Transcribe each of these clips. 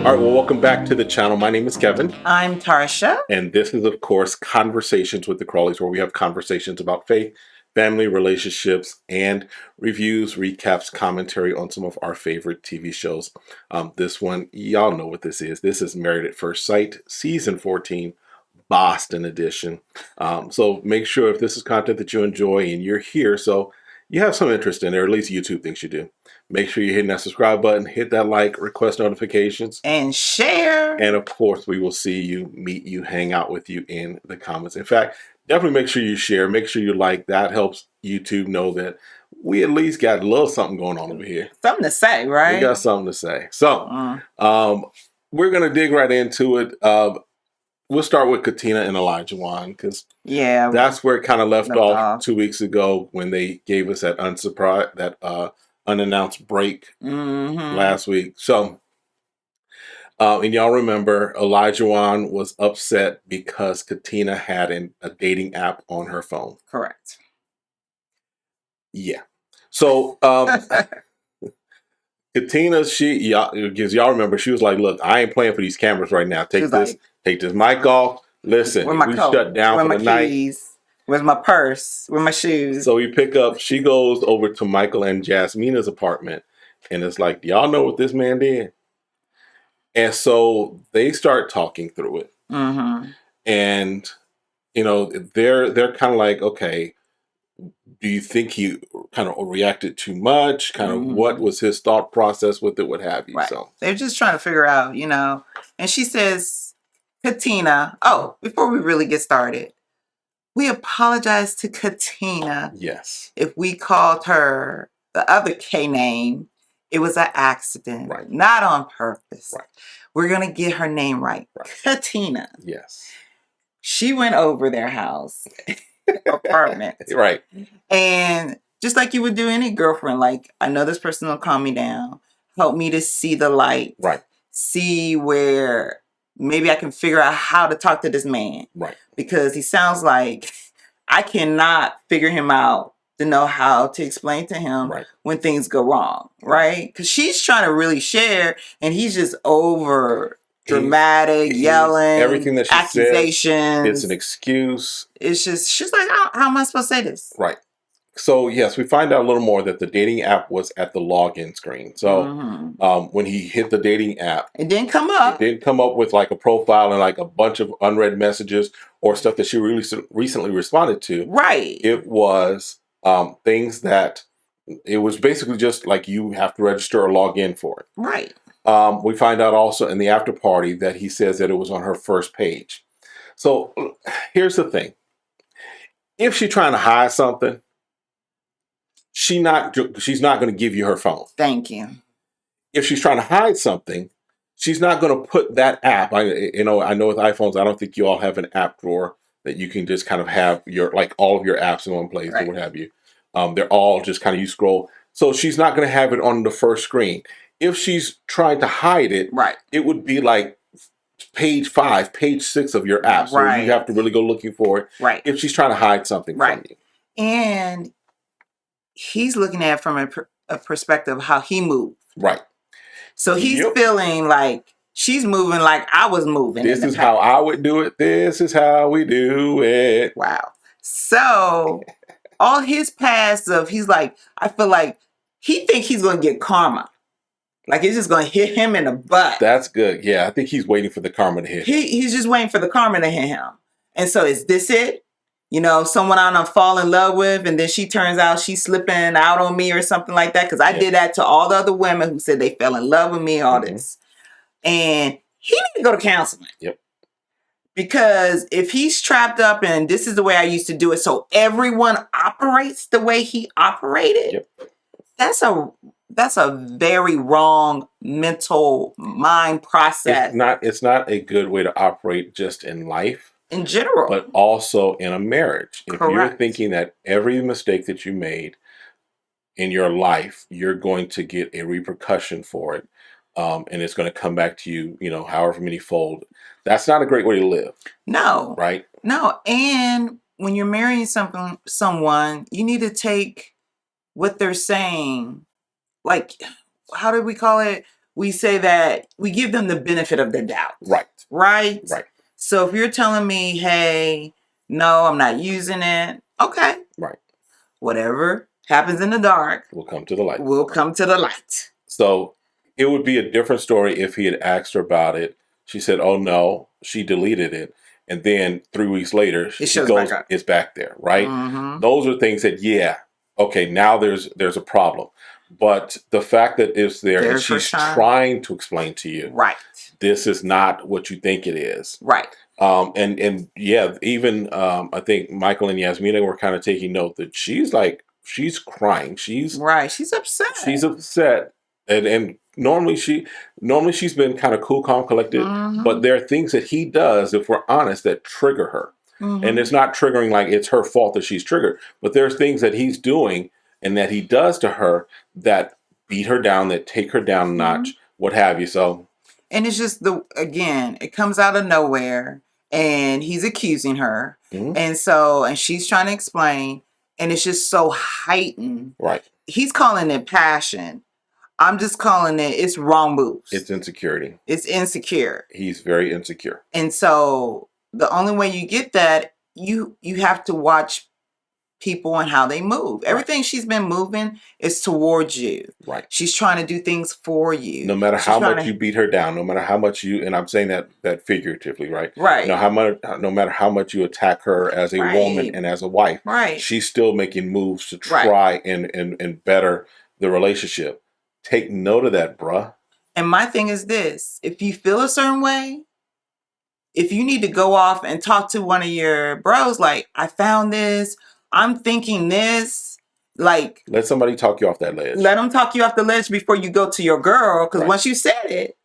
All right, well, welcome back to the channel. My name is Kevin. I'm Tarsha. And this is, of course, Conversations with the Crawleys, where we have conversations about faith, family, relationships, and reviews, recaps, commentary on some of our favorite TV shows. This one, y'all know what this is. This is Married at First Sight, Season 14, Boston edition. So make sure if this is content that you enjoy and you're here, so you have some interest in it, or at least YouTube thinks you do. Make sure you're hitting that subscribe button, hit that like, request notifications, and share. And of course, we will see you, meet you, hang out with you in the comments. In fact, definitely make sure you share, make sure you like. That helps YouTube know that we at least got a little something going on over here. Something to say, right? We got something to say. So we're going to dig right into it. We'll start with Katina and Elijah Wan, because that's where it kind of left off 2 weeks ago when they gave us that unannounced break last week. So, and y'all remember Elijah Wan was upset because Katina had a dating app on her phone. Correct. Yeah. So, Katina, because y'all remember, she was like, "Look, I ain't playing for these cameras right now. Take this mic off. Listen, we shut down for the night. Where's my purse? Where's my shoes?" So she goes over to Michael and Jasmina's apartment, and it's like, y'all know what this man did? And so they start talking through it. And, they're kind of like, okay, do you think he kind of reacted too much? Kind of what was his thought process with it, what have you? Right. So they're just trying to figure out, and she says, Katina, before we really get started, we apologize to Katina. Yes. If we called her the other K name, it was an accident, not on purpose. Right. We're going to get her name right. Katina. Yes. She went over their house, apartment. Right. And just like you would do any girlfriend, like, I know this person will calm me down, help me to see the light. Right. See where maybe I can figure out how to talk to this man. Right. Because he sounds like I cannot figure him out to know how to explain to him when things go wrong. Right? Because she's trying to really share, and he's just over dramatic, yelling, everything that she accusations. Says, it's an excuse. It's just, she's like, how am I supposed to say this? Right. So, yes, we find out a little more that the dating app was at the login screen. So when he hit the dating app, it didn't come up. It didn't come up with like a profile and like a bunch of unread messages or stuff that she recently responded to. Right. It was things that it was basically just like you have to register or log in for it. Right. We find out also in the after party that he says that it was on her first page. So here's the thing. If she's trying to hide something, she's not going to give you her phone. Thank you. If she's trying to hide something, she's not going to put that app. I know with iPhones, I don't think you all have an app drawer that you can just kind of have all of your apps in one place or what have you. They're all just kind of you scroll. So she's not going to have it on the first screen. If she's trying to hide it, it would be like page 5, page 6 of your app. So you have to really go looking for it. Right. If she's trying to hide something from you. And he's looking at it from a perspective of how he moved. Right. So he's feeling like she's moving like I was moving. This is how I would do it. This is how we do it. Wow. So all his past he's like, I feel like he think he's going to get karma. Like it's just going to hit him in the butt. That's good. Yeah, I think he's waiting for the karma to hit him. He's just waiting for the karma to hit him. And so is this it? Someone I don't fall in love with, and then she turns out she's slipping out on me or something like that. Because I did that to all the other women who said they fell in love with me, all this. And he need to go to counseling. Yep. Because if he's trapped up and this is the way I used to do it, so everyone operates the way he operated, that's a very wrong mental mind process. It's not a good way to operate just in life. In general. But also in a marriage. If you're thinking that every mistake that you made in your life, you're going to get a repercussion for it, and it's going to come back to you, however many fold, that's not a great way to live. No. Right? No. And when you're marrying someone, you need to take what they're saying, like, how do we call it? we say that we give them the benefit of the doubt. Right. Right? Right. So if you're telling me, hey, no, I'm not using it, okay. Right. Whatever happens in the dark will come to the light. Will come to the light. So it would be a different story if he had asked her about it. She said, oh no, she deleted it. And then 3 weeks later, it's back there, right? Mm-hmm. Those are things that, yeah, okay, now there's a problem. But the fact that it's there and she's trying to explain to you, right, this is not what you think it is. Right. And yeah, even I think Michael and Yasmina were kind of taking note that she's crying. She's upset. She's upset. And normally she's been kind of cool, calm, collected. Mm-hmm. But there are things that he does, if we're honest, that trigger her. Mm-hmm. And it's not triggering like it's her fault that she's triggered. But there's things that he's doing and that he does to her that beat her down, that take her down a notch, what have you. So, and it's just it comes out of nowhere, and he's accusing her, and she's trying to explain, and it's just so heightened. Right. He's calling it passion. I'm just calling it's wrong moves. It's insecurity. It's insecure. He's very insecure. And so the only way you get that, you have to watch people and how they move. Right. Everything she's been moving is towards you. Right. She's trying to do things for you. No matter how much you beat her down, no matter how much and I'm saying that figuratively, right? Right. No matter how much you attack her as a woman and as a wife, right, she's still making moves to try and better the relationship. Take note of that, bruh. And my thing is this: if you feel a certain way, if you need to go off and talk to one of your bros, like, I found this, I'm thinking this, like, let somebody talk you off that ledge. Let them talk you off the ledge before you go to your girl, because once you said it,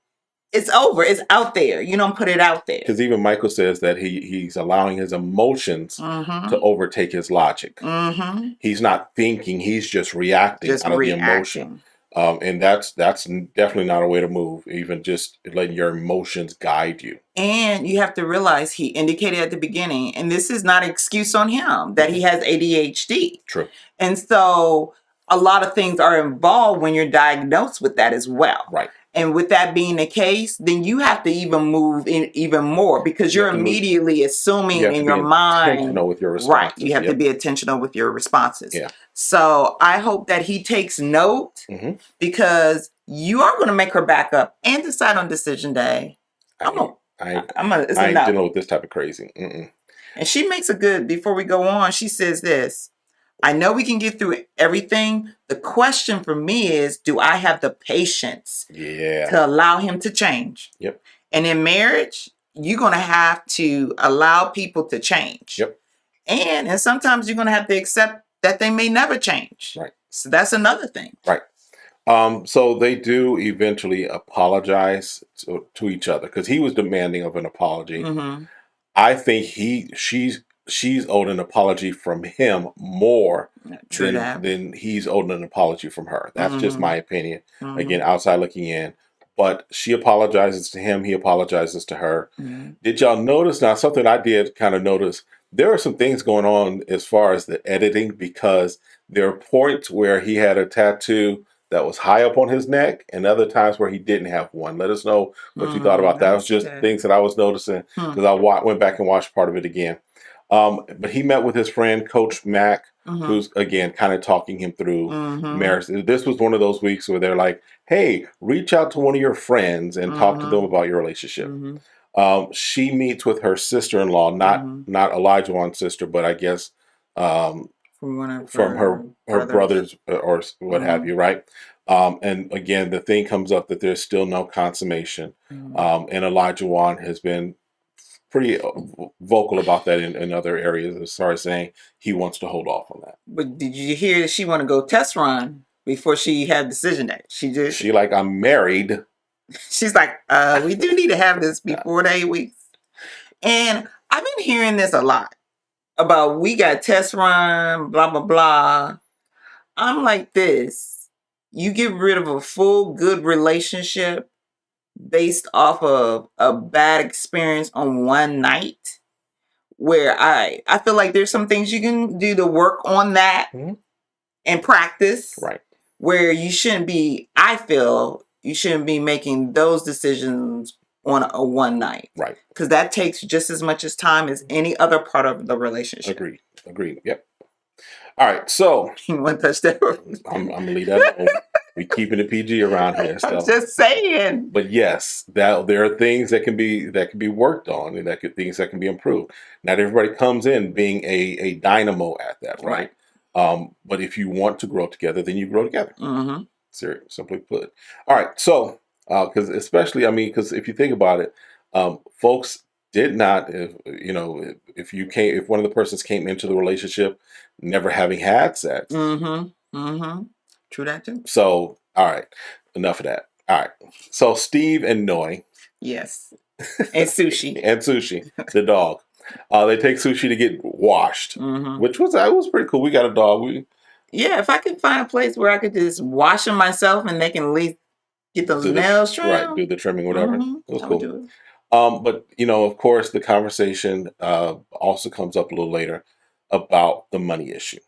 it's over. It's out there. You don't put it out there. Because even Michael says that he's allowing his emotions to overtake his logic. Mm-hmm. He's not thinking. He's just reacting out of the emotion. And that's definitely not a way to move. Even just letting your emotions guide you. And you have to realize he indicated at the beginning, and this is not an excuse on him, that he has ADHD. True. And so a lot of things are involved when you're diagnosed with that as well. Right. And with that being the case, then you have to even move in even more, because you're immediately assuming in your mind. Intentional with your responses. Right. You have to be intentional with your responses. Yeah. So I hope that he takes note, because you are going to make her back up and decide on decision day. I ain't dealing with this type of crazy. Mm-mm. And she makes before we go on, she says this: I know we can get through everything. The question for me is, do I have the patience to allow him to change? Yep. And in marriage, you're going to have to allow people to change. Yep. And sometimes you're going to have to accept that they may never change. Right. So that's another thing. Right. So they do eventually apologize to each other, because he was demanding of an apology. Mm-hmm. I think she's owed an apology from him more than he's owed an apology from her. That's just my opinion. Mm-hmm. Again, outside looking in. But she apologizes to him. He apologizes to her. Mm-hmm. Did y'all notice? Now, something I did kind of notice, there are some things going on as far as the editing, because there are points where he had a tattoo that was high up on his neck, and other times where he didn't have one. Let us know what you thought about that. It was just things that I was noticing, because I went back and watched part of it again. But he met with his friend, Coach Mac, who's, again, kind of talking him through marriage. This was one of those weeks where they're like, hey, reach out to one of your friends and talk to them about your relationship. She meets with her sister-in-law, not Elijah's sister, but I guess from her brothers or what have you, right? And again, the thing comes up that there's still no consummation. And Elijah Wan has been pretty vocal about that in other areas, as far as saying he wants to hold off on that. But did you hear that she want to go test run before she had decision day? She like, I'm married. She's like, we do need to have this before the 8 weeks. And I've been hearing this a lot about, we got test run, blah, blah, blah. I'm like this: you get rid of a full good relationship based off of a bad experience on one night, where I feel like there's some things you can do to work on that and practice. Right. Where you shouldn't be, I feel, you shouldn't be making those decisions on a one night. Right. Because that takes just as much as time as any other part of the relationship. Agreed. Yep. All right. So You want to touch that? I'm gonna leave that alone. We keeping it PG around here. So. I'm just saying. But yes, that there are things that can be worked on, and things that can be improved. Not everybody comes in being a dynamo at that, right? But if you want to grow together, then you grow together. Mm-hmm. Simply put. All right. So, because especially, I mean, because if you think about it, folks did not, if one of the persons came into the relationship never having had sex. Mm-hmm. Mm-hmm. True that too. So, all right, enough of that. All right. So Steve and Noi. Yes. And Sushi. And Sushi, the dog. They take Sushi to get washed, which was pretty cool. We got a dog. Yeah, if I could find a place where I could just wash them myself and they can at least get the nails trimmed. Right, do the trimming, whatever. It was cool. Do it. But, of course, the conversation also comes up a little later about the money issue.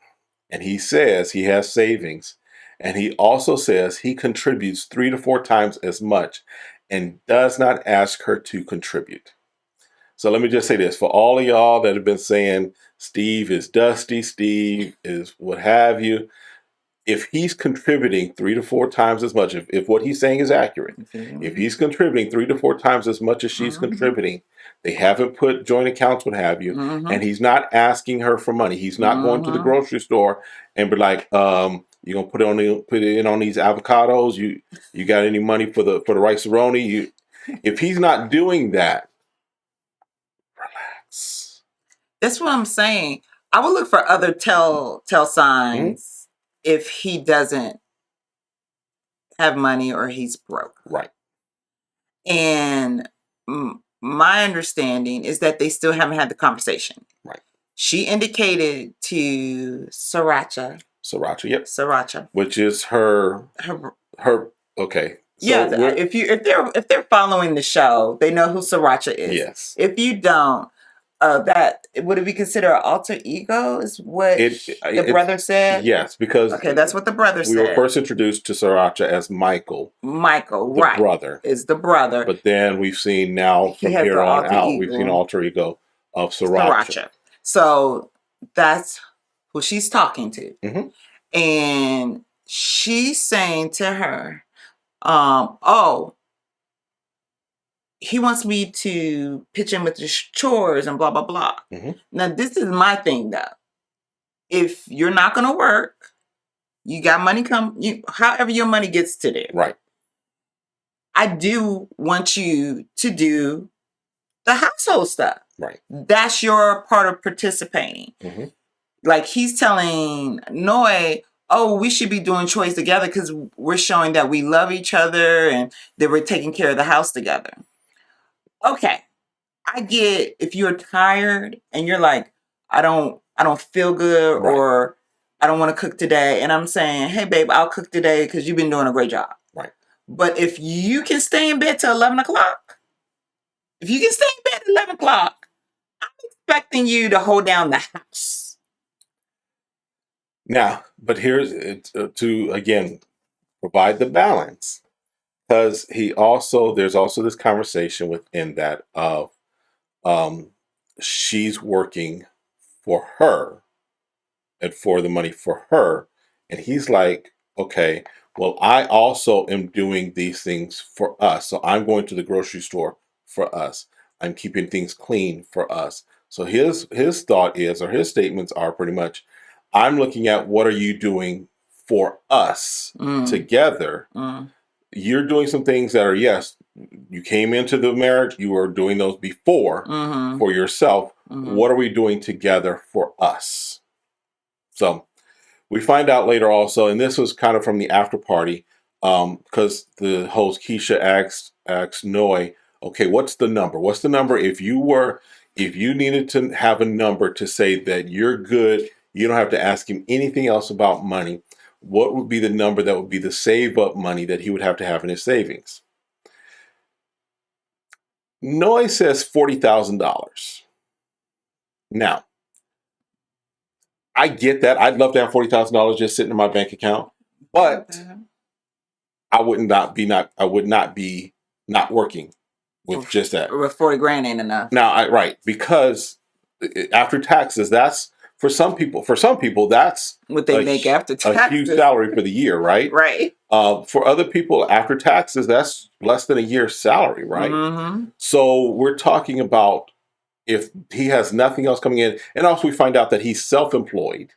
And he says he has savings. And he also says he contributes 3 to 4 times as much and does not ask her to contribute. So let me just say this. For all of y'all that have been saying Steve is dusty, Steve is what have you, if he's contributing 3 to 4 times as much, if what he's saying is accurate, if he's contributing 3 to 4 times as much as she's contributing, they haven't put joint accounts, what have you, and he's not asking her for money. He's not going to the grocery store and be like, you gonna put it in on these avocados? You got any money for the rice-a-roni? If he's not doing that, relax. That's what I'm saying. I would look for other tell signs if he doesn't have money or he's broke. Right. And my understanding is that they still haven't had the conversation. Right. She indicated to Sriracha. Yep. Sriracha. Which is her okay. So yeah, if they're following the show, they know who Sriracha is. Yes. If you don't, that would it be considered an alter ego? Is what the brother said? Yes, because that's what the brother said. We were first introduced to Sriracha as Michael. Michael, the brother is the brother. But then we've seen now from here on out, we've seen alter ego of Sriracha. So that's who she's talking to, and she's saying to her, he wants me to pitch in with the chores and blah, blah, blah. Now, this is my thing, though. If you're not going to work, you got money however your money gets to there. Right. I do want you to do the household stuff. Right. That's your part of participating. Like he's telling Noi, we should be doing chores together because we're showing that we love each other and that we're taking care of the house together. Okay, I get if you're tired and you're like, I don't feel good or I don't want to cook today. And I'm saying, hey, babe, I'll cook today because you've been doing a great job. Right. But if you can stay in bed till 11 o'clock, I'm expecting you to hold down the house. Now, but here's to, again, provide the balance. Because there's also this conversation within that of she's working for her and for the money for her. And he's like, okay, well, I also am doing these things for us. So I'm going to the grocery store for us. I'm keeping things clean for us. So his thought is, or his statements are pretty much, I'm looking at what are you doing for us together. You're doing some things that are, yes, you came into the marriage, you were doing those before for yourself. What are we doing together for us? So we find out later also, and this was kind of from the after party, because the host Keisha asked Noi, okay, what's the number? What's the number if you needed to have a number to say that you're good, you don't have to ask him anything else about money. What would be the number that would be the save up money that he would have to have in his savings? Noi says $40,000. Now, I get that. I'd love to have $40,000 just sitting in my bank account, but I would not be not working with just that. With 40 grand ain't enough. Now, right, because after taxes, that's for some people. For some people, that's what they make after taxes. A huge salary for the year, right? Right. For other people, after taxes, that's less than a year's salary, right? Mm-hmm. So we're talking about if he has nothing else coming in, and also we find out that he's self-employed,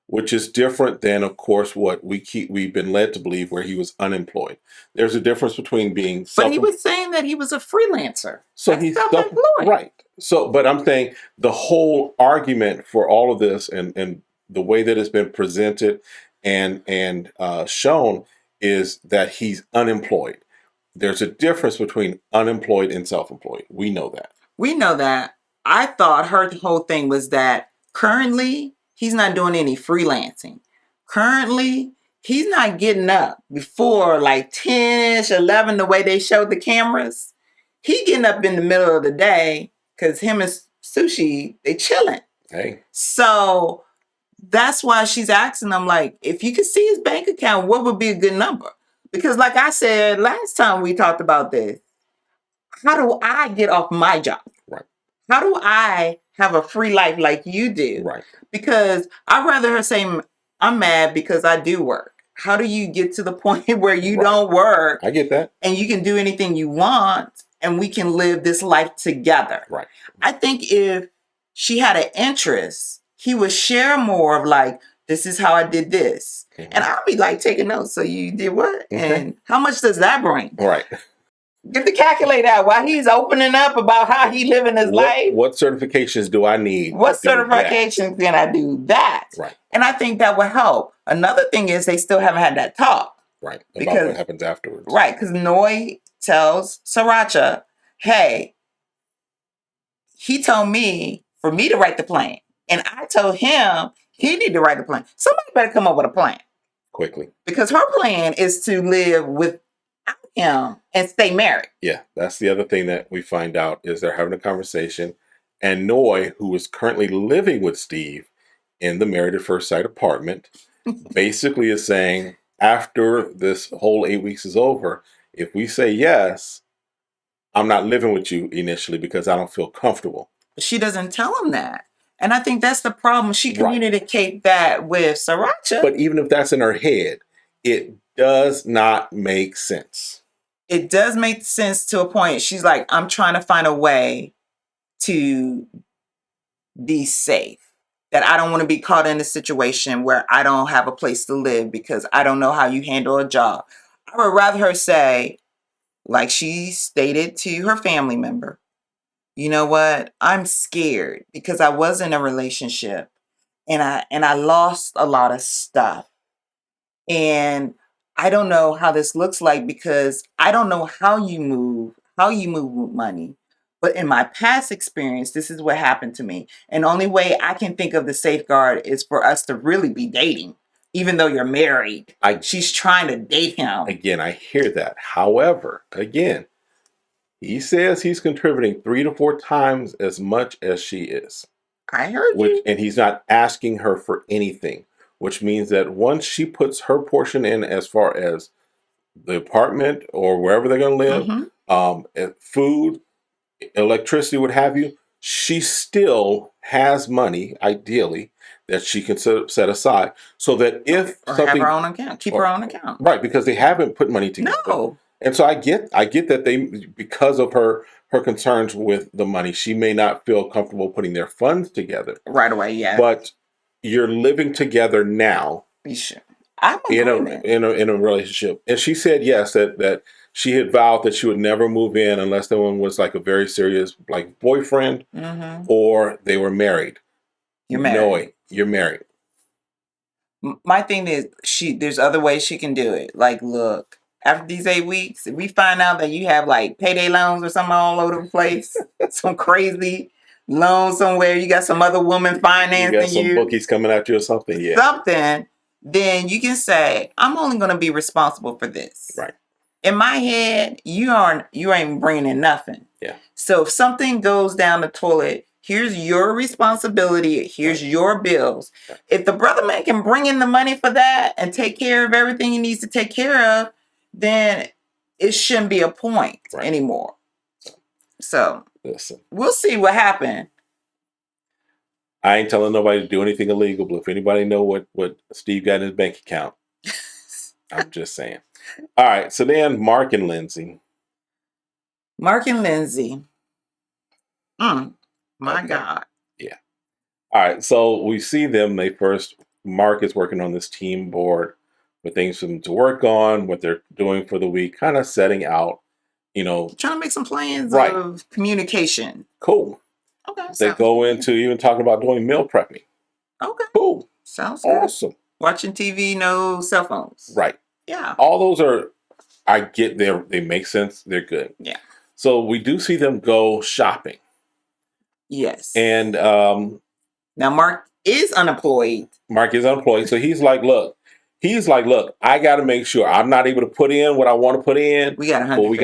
which is different than, of course, what we've been led to believe where he was unemployed. There's a difference between being But he was saying that he was a freelancer. So he's self-employed. Right. So, but I'm saying the whole argument for all of this and the way that it's been presented and shown is that he's unemployed. There's a difference between unemployed and self-employed. We know that. We know that. I thought her whole thing was that currently he's not doing any freelancing. Currently, he's not getting up before like 10-ish, 11, the way they showed the cameras. He getting up in the middle of the day because him and Sushi, they chilling. Hey. So that's why she's asking him, like, if you could see his bank account, what would be a good number? Because like I said last time we talked about this, how do I get off my job? Right. How do I have a free life like you do? Right. Because I'd rather her say, I'm mad because I do work. How do you get to the point where you don't work? I get that. And you can do anything you want and we can live this life together. Right. I think if she had an interest, he would share more of like, this is how I did this. Mm-hmm. And I'll be like taking notes. So you did what? Okay. And how much does that bring? Right. Get the calculator out while he's opening up about how he living his life. What certifications do I need? What certifications can I do that? Right. And I think that would help. Another thing is they still haven't had that talk. Right. About what happens afterwards. Right. Because Noi tells Sriracha, hey, he told me for me to write the plan. And I told him he need to write the plan. Somebody better come up with a plan. Quickly. Because her plan is to live without him and stay married. Yeah. That's the other thing that we find out is they're having a conversation. And Noi, who is currently living with Steve in the Married at First Sight apartment, basically is saying, after this whole 8 weeks is over, if we say yes, I'm not living with you initially because I don't feel comfortable. She doesn't tell him that. And I think that's the problem. She communicates that with Sriracha. But even if that's in her head, it does not make sense. It does make sense to a point. She's like, I'm trying to find a way to be safe. That I don't want to be caught in a situation where I don't have a place to live because I don't know how you handle a job. I would rather her say, like she stated to her family member, you know what? I'm scared because I was in a relationship and I lost a lot of stuff. And I don't know how this looks like because I don't know how you move with money. But in my past experience, this is what happened to me. And the only way I can think of the safeguard is for us to really be dating, even though you're married. She's trying to date him. Again, I hear that. However, again, he says he's contributing 3 to 4 times as much as she is. I heard you. And he's not asking her for anything, which means that once she puts her portion in as far as the apartment or wherever they're going to live, food, electricity, what have you, she still has money, ideally, that she can set aside so that if or something... have her own account. Keep her own account. Right, because they haven't put money together. No. And so I get that they, because of her concerns with the money, she may not feel comfortable putting their funds together. Right away, yeah. But you're living together now. You should. I'm in a relationship. And she said yes, that she had vowed that she would never move in unless the one was like a very serious like boyfriend or they were married. You're married. No, you're married. My thing is there's other ways she can do it. Like, look, after these 8 weeks, if we find out that you have like payday loans or something all over the place, some crazy loan somewhere, you got some other woman financing you. Got some bookies coming at you or something, yeah. Something, then you can say, I'm only going to be responsible for this. Right. In my head, you ain't bringing in nothing. Yeah. So if something goes down the toilet, here's your responsibility. Here's your bills. If the brother man can bring in the money for that and take care of everything he needs to take care of, then it shouldn't be a point anymore. So listen, we'll see what happened. I ain't telling nobody to do anything illegal, but if anybody know what Steve got in his bank account, I'm just saying. All right, so then Mark and Lindsay. Mark and Lindsay. My God. Yeah. All right, so we see them. Mark is working on this team board for things for them to work on, what they're doing for the week, kind of setting out, trying to make some plans of communication. Cool. Okay. They go into even talking about doing meal prepping. Okay. Cool. Sounds good. Awesome. Watching TV, no cell phones. Right. Yeah. All those I get they make sense. They're good. Yeah. So we do see them go shopping. Yes. And now Mark is unemployed. So he's like, look, I got to make sure I'm not able to put in what I want to put in. We got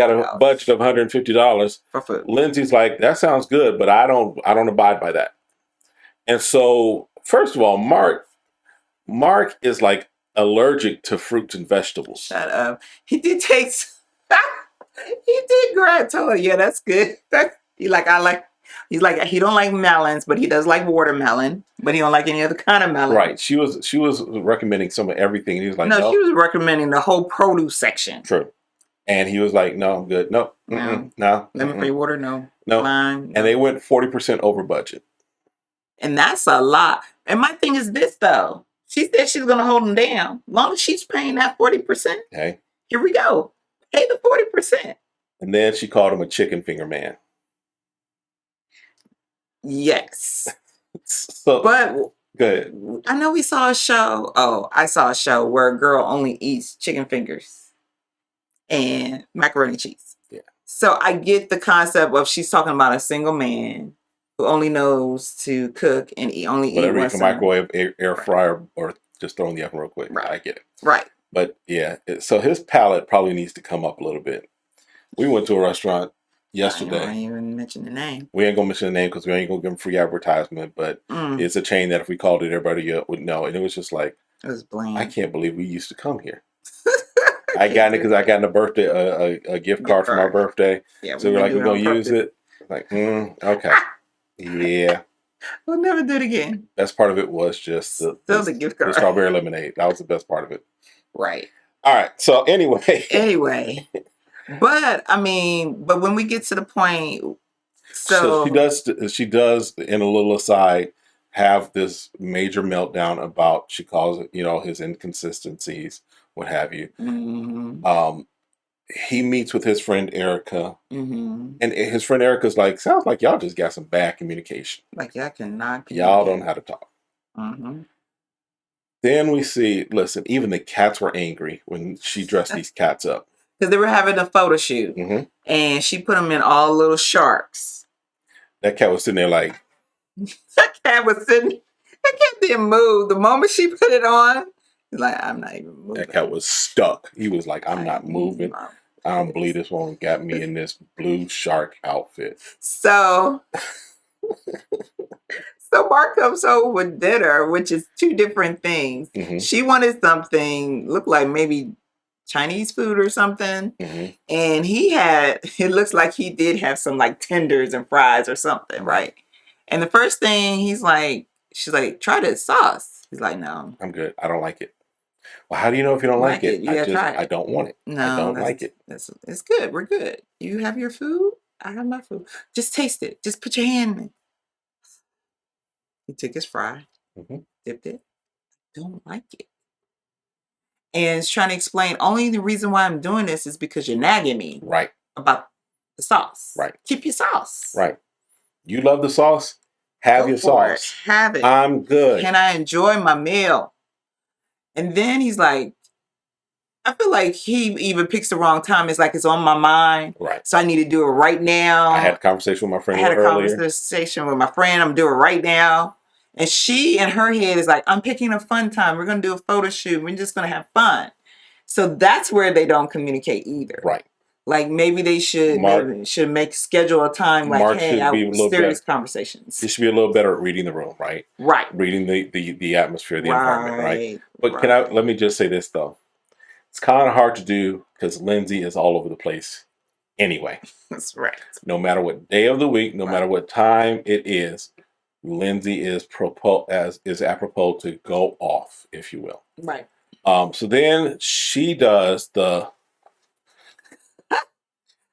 a budget of $150 for food. Lindsay's like, that sounds good, but I don't abide by that. And so, first of all, Mark is like allergic to fruits and vegetables. Shut up. He did take. He did grab. Told her, yeah, that's good. He's like he don't like melons, but he does like watermelon. But he don't like any other kind of melon. Right. She was recommending some of everything. And he was like, no, she was recommending the whole produce section. True. And he was like, no, I'm good. No. Lemon-free water, no. Lime, no. And they went 40% over budget. And that's a lot. And my thing is this, though. She said she's going to hold them down. As long as she's paying that 40%. Okay. Here we go. Pay the 40%. And then she called him a chicken finger man. Yes. So, but good. I know we saw a show. Oh, I saw a show where a girl only eats chicken fingers and macaroni and cheese. Yeah. So I get the concept of she's talking about a single man who only knows to cook and only whatever eat you can microwave, air fryer, or just throw in the oven real quick. Right. I get it. Right. But yeah, so his palate probably needs to come up a little bit. We went to a restaurant yesterday. I ain't even mention the name. We ain't gonna mention the name because we ain't gonna give them free advertisement. But it's a chain that if we called it, everybody would know. And it was just like, it was bland. I can't believe we used to come here. I got it because I got a gift card for my birthday. Yeah, so we're like, we're gonna use it. Like, okay, yeah. We'll never do it again. Best part of it was just the gift card, the strawberry lemonade. That was the best part of it. Right. All right. So anyway. But I mean, but when we get to the point, so she does in a little aside have this major meltdown about, she calls it, his inconsistencies, what have you. Mm-hmm. He meets with his friend Erica, and his friend Erica's like, sounds like y'all just got some bad communication. Like y'all cannot. Y'all don't know how to talk. Mm-hmm. Then we see, listen, even the cats were angry when she dressed these cats up. Because they were having a photo shoot, and she put them in all little sharks. That cat was sitting there like... That cat didn't move. The moment she put it on, he's like, I'm not even moving. That cat was stuck. He was like, I'm not moving. I don't believe this woman got me in this blue shark outfit. So Mark comes over with dinner, which is two different things. She wanted something, looked like maybe Chinese food or something. And it looks like he did have some like tenders and fries or something, right? And the first thing she's like, try this sauce. He's like, no. I'm good. I don't like it. Well, how do you know if you don't like it? Try it. I don't want it. No, I don't like it. It's good. We're good. You have your food. I have my food. Just taste it. Just put your hand in it. He took his fry, dipped it. Don't like it. And is trying to explain, only the reason why I'm doing this is because you're nagging me. Right. About the sauce. Right. Keep your sauce. Right. You love the sauce? Have your sauce. Have it. I'm good. Can I enjoy my meal? And then he's like, I feel like he even picks the wrong time. It's like it's on my mind. Right. So I need to do it right now. I had a conversation with my friend earlier. I'm doing it right now. And she in her head is like, I'm picking a fun time. We're going to do a photo shoot. We're just going to have fun. So that's where they don't communicate either. Right. Like maybe they should schedule a time like, Mark hey, I want serious conversations. He should be a little better at reading the room, right? Right. Reading the atmosphere, the environment, right? But let me just say this though. It's kind of hard to do because Lindsay is all over the place anyway. That's right. No matter what day of the week, no matter what time it is, Lindsay is apropos to go off, if you will. Right. So then she does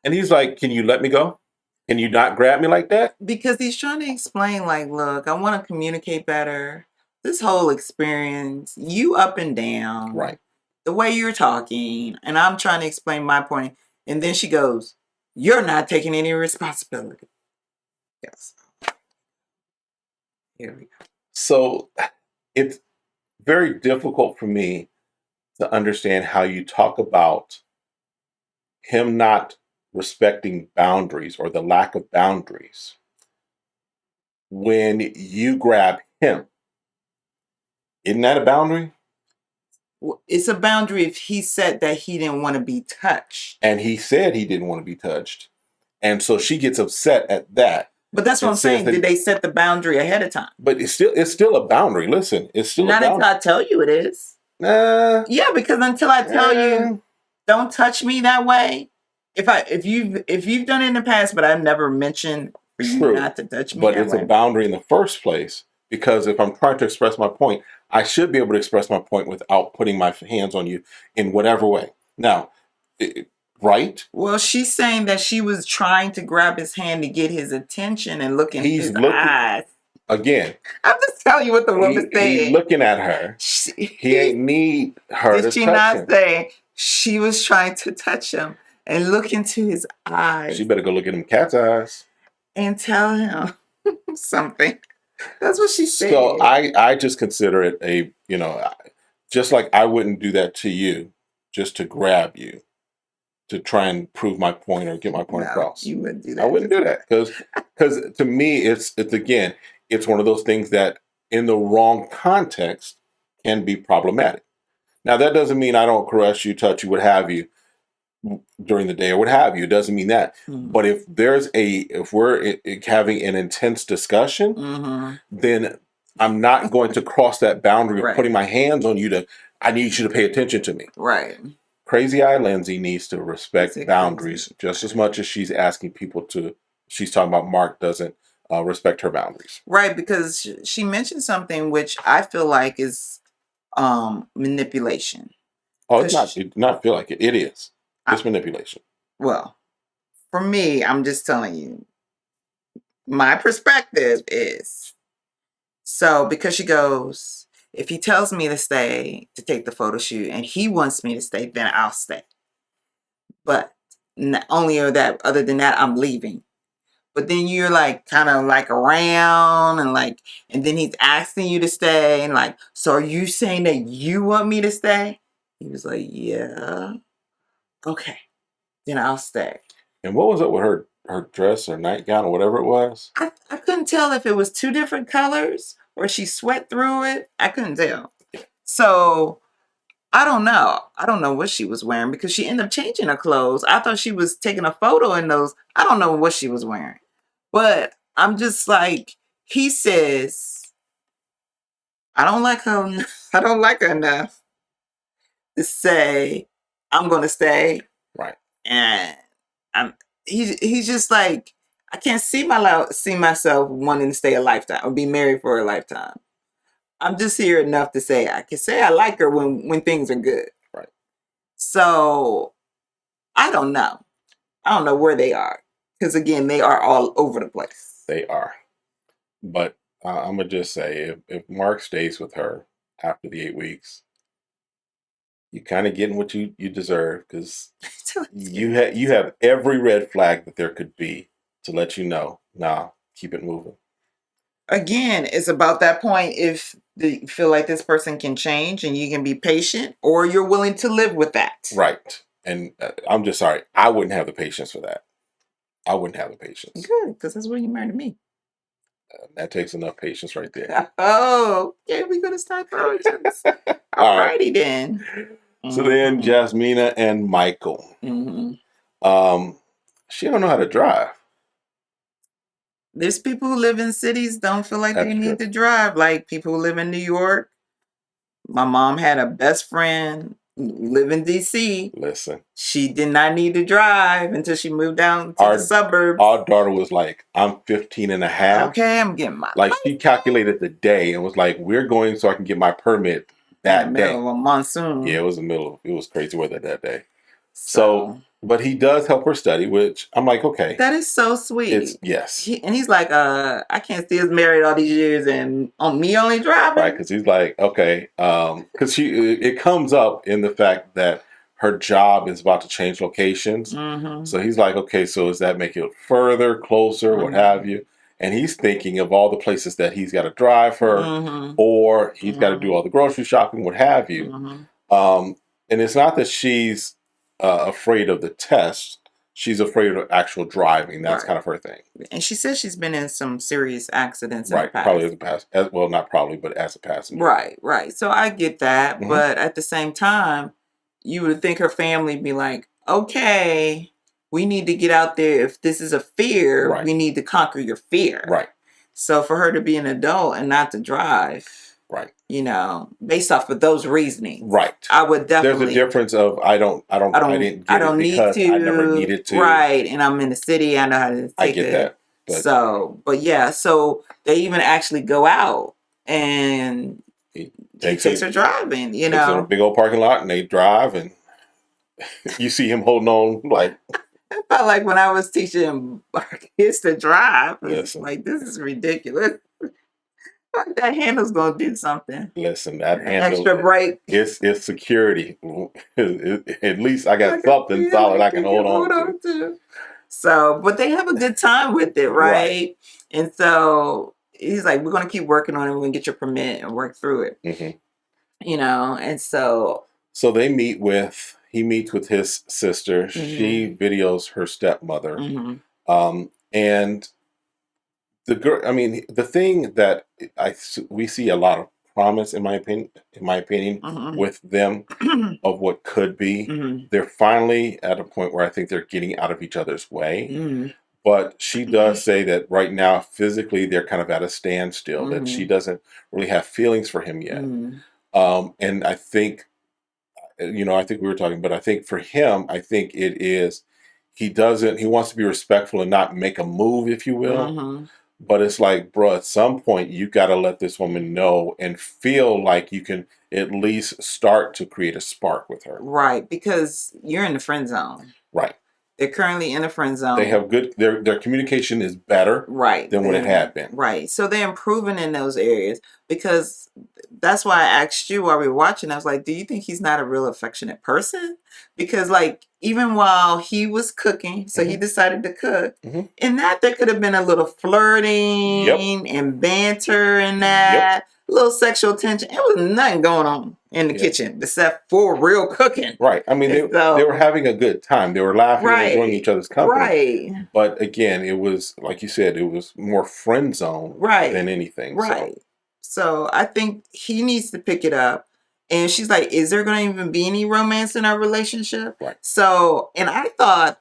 and he's like, "Can you let me go? Can you not grab me like that?" Because he's trying to explain, like, look, I want to communicate better. This whole experience, you up and down. Right. The way you're talking, and I'm trying to explain my point. And then she goes, "You're not taking any responsibility." Yes. Here we go. So it's very difficult for me to understand how you talk about him not respecting boundaries or the lack of boundaries when you grab him. Isn't that a boundary? Well, it's a boundary if he said that he didn't want to be touched. And he said he didn't want to be touched. And so she gets upset at that. But that's what I'm saying. Did they set the boundary ahead of time? But it's still a boundary. Listen, it's still not a boundary. Until I tell you it is. Yeah, because until I tell you, don't touch me that way. If you've done it in the past, but I've never mentioned for you not to touch me. But it's a boundary in the first place, because if I'm trying to express my point, I should be able to express my point without putting my hands on you in whatever way. Now, right? Well, she's saying that she was trying to grab his hand to get his attention and look in his eyes. Again, I'm just telling you what the woman said. He's looking at her. He ain't need her to touch him. Did she not say she was trying to touch him and look into his eyes? She better go look at them cat's eyes and tell him something. That's what she said. So I just consider it just like I wouldn't do that to you just to grab you to try and prove my point or get my point across. You wouldn't do that. I wouldn't do that because to me it's again, it's one of those things that in the wrong context can be problematic. Now that doesn't mean I don't caress you, touch you, what have you during the day or what have you. It doesn't mean that. Mm-hmm. But if we're having an intense discussion, mm-hmm. then I'm not going to cross that boundary of putting my hands on you I need you to pay attention to me. Right. Crazy Eye Lindsay needs to respect boundaries just as much as she's asking people to. She's talking about Mark doesn't respect her boundaries. Right, because she mentioned something which I feel like is manipulation. Oh, it's not feel like it. It is. It's manipulation. Well, for me, I'm just telling you, my perspective is, so because she goes, if he tells me to stay to take the photo shoot and he wants me to stay, then I'll stay. But other than that, I'm leaving. But then you're like kind of like around and then he's asking you to stay and like, so are you saying that you want me to stay? He was like, yeah. Okay, then I'll stay. And what was up with her dress or nightgown or whatever it was? I couldn't tell if it was two different colors or she sweat through it. I couldn't tell. So I don't know. I don't know what she was wearing because she ended up changing her clothes. I thought she was taking a photo in those. I don't know what she was wearing. But I'm just like, he says, I don't like her enough to say I'm gonna stay. Right. And he's just like, I can't see myself wanting to stay a lifetime or be married for a lifetime. I'm just here enough to say I can say I like her when things are good. Right. So I don't know. I don't know where they are. Because again, they are all over the place. They are. But I'm going to just say, if Mark stays with her after the 8 weeks, you're kind of getting what you deserve, because you have every red flag that there could be to let you know, nah, keep it moving. Again, it's about that point if you feel like this person can change and you can be patient, or you're willing to live with that. Right. And I'm just sorry. I wouldn't have the patience for that. I wouldn't have the patience. Good, because that's when you married me. That takes enough patience right there. Oh, yeah, we're going to start patience. All righty then. So then Jasmina and Michael. Mm-hmm. She don't know how to drive. There's people who live in cities don't feel like they need to drive. Like people who live in New York. My mom had a best friend live in DC. Listen, she did not need to drive until she moved down to the suburbs. Our daughter was like, I'm 15 and a half. Okay, I'm getting my like she calculated the day and was like, we're going so I can get my permit that day. Middle of a monsoon. Yeah, it was crazy weather that day. So, but he does help her study, which I'm like, okay. That is so sweet. Yes. And he's like, I can't see us married all these years and on me only driving. Right, because he's like, okay. Because it comes up in the fact that her job is about to change locations. Mm-hmm. So he's like, okay, so does that make it further, closer, what have you? And he's thinking of all the places that he's got to drive her, or he's got to do all the grocery shopping, what have you. And it's not that she's afraid of the test. She's afraid of actual driving. That's kind of her thing. And she says she's been in some serious accidents in the past. Probably as a passenger. Well, not probably, but as a passenger. Right. So I get that. But at the same time, you would think her family would be like, okay, we need to get out there. If this is a fear, we need to conquer your fear. Right. So for her to be an adult and not to drive, based off of those reasoning, I would definitely. There's a difference of I didn't get it because I never needed to. Right, and I'm in the city. I know how to take it. I get that. But so they even actually go out and he takes her driving. Takes her in a big old parking lot and they drive and you see him holding on like. It felt like when I was teaching our kids to drive. It's like, this is ridiculous. That handle's gonna do something. Listen, that handle, extra brake. It's security. At least I got something solid I can hold on to. So, but they have a good time with it, right? And so he's like, we're gonna keep working on it. We're gonna get your permit and work through it. And so. So he meets with his sister. She videos her stepmother, and the girl. I mean, the thing that we see a lot of promise, in my opinion, with them of what could be. They're finally at a point where I think they're getting out of each other's way. But she does say that right now, physically, they're kind of at a standstill. That she doesn't really have feelings for him yet. And I think. I think we were talking, but I think for him, I think it is, he wants to be respectful and not make a move, if you will. But it's like, bro, at some point, you got to let this woman know and feel like you can at least start to create a spark with her. Right, because you're in the friend zone. Right. They're currently in a friend zone. They have their communication is better than what it had been. Right. So they're improving in those areas, because that's why I asked you while we were watching. I was like, do you think he's not a real affectionate person? Because even while he was cooking, so he decided to cook, in that there could have been a little flirting and banter in that. A little sexual tension. It was nothing going on in the kitchen except for real cooking. Right. I mean, they were having a good time. They were laughing and enjoying each other's company. Right. But again, it was, like you said, it was more friend zone than anything. Right. So I think he needs to pick it up. And she's like, is there going to even be any romance in our relationship? Right. So, and I thought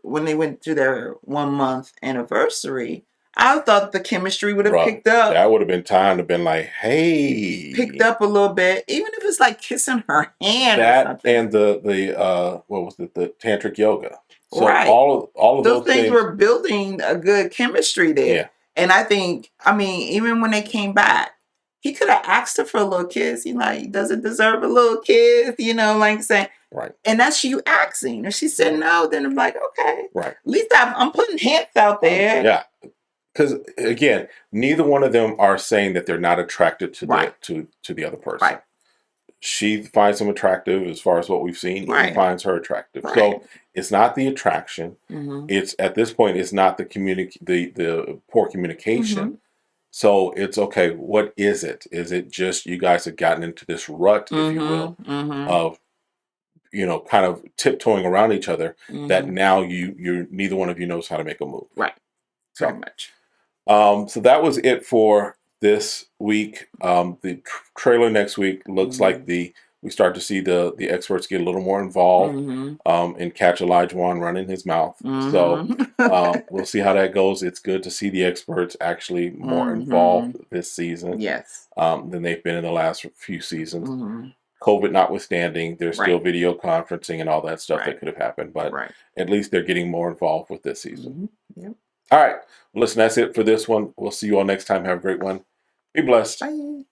when they went to their 1 month anniversary, I thought the chemistry would have picked up. That would have been time to been like, hey. Picked up a little bit. Even if it's like kissing her hand that or something. And the what was it? The tantric yoga. So all of those things were building a good chemistry there. Yeah. And I think, even when they came back, he could have asked her for a little kiss. Does it deserve a little kiss? Saying. Right. And that's you asking. If she said no, then I'm like, okay. Right. At least I'm putting hints out there. Yeah. Because again, neither one of them are saying that they're not attracted to the other person. Right. She finds him attractive as far as what we've seen. Right. He finds her attractive. Right. So it's not the attraction. It's at this point, it's not the poor communication. So it's okay. What is it? Is it just you guys have gotten into this rut, if you will, of kind of tiptoeing around each other that now you neither one of you knows how to make a move. Right. Pretty much. So that was it for this week. The trailer next week looks like we start to see the experts get a little more involved and catch Elijah Wan running his mouth. So we'll see how that goes. It's good to see the experts actually more involved this season. Yes. Than they've been in the last few seasons. COVID notwithstanding, there's Right. still video conferencing and all that stuff Right. that could have happened. But Right. at least they're getting more involved with this season. Yep. All right. Well, listen, that's it for this one. We'll see you all next time. Have a great one. Be blessed. Bye.